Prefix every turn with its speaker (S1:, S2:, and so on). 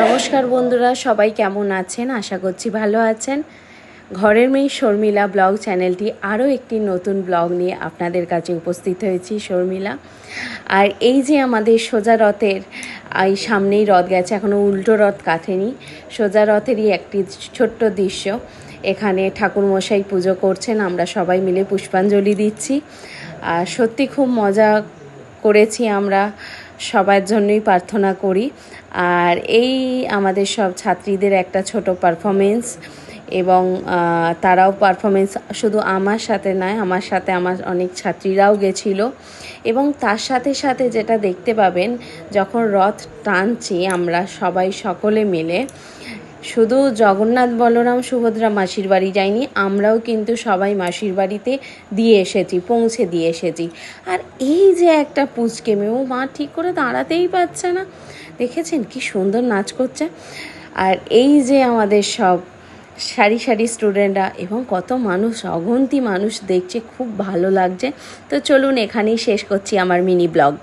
S1: নমস্কার বন্ধুরা, সবাই কেমন আছেন? আশা করছি ভালো আছেন। ঘরের মেয়ে শর্মিলা ব্লগ চ্যানেলটি আরও একটি নতুন ব্লগ নিয়ে আপনাদের কাছে উপস্থিত হয়েছি শর্মিলা। আর এই যে আমাদের সোজা রথের এই সামনেই রথ গেছে, এখনও উল্টো রথ কাটেনি। সোজা রথেরই একটি ছোট্ট দৃশ্য। এখানে ঠাকুরমশাই পুজো করছেন, আমরা সবাই মিলে পুষ্পাঞ্জলি দিচ্ছি। আর সত্যি খুব মজা করেছি আমরা, সবার জন্যই প্রার্থনা করি। আর এই আমাদের সব ছাত্রীদের একটা ছোট পারফরমেন্স, এবং তারাও পারফরমেন্স শুধু আমার সাথে নয়, আমার সাথে আমার অনেক ছাত্রীরাও গেছিলো। এবং তার সাথে সাথে যেটা দেখতে পাবেন, যখন রথ টানছি আমরা সবাই সকলে মিলে, শুধু জগন্নাথ বলরাম সুভদ্রা মাসির বাড়ি যাইনি, আমরাও কিন্তু সবাই মাসির বাড়িতে দিয়ে এসেছি, পৌঁছে দিয়ে এসেছি। আর এই যে একটা পুচকে মেয়ে, ও মা ঠিক করে দাঁড়াতেই পারছে না, দেখেছেন কি সুন্দর নাচ করছে। আর এই যে আমাদের সব সারি সারি স্টুডেন্টরা এবং কত মানুষ, অগুন্তি মানুষ দেখছে, খুব ভালো লাগছে। তো চলুন এখানেই শেষ করছি আমার মিনি ব্লগ।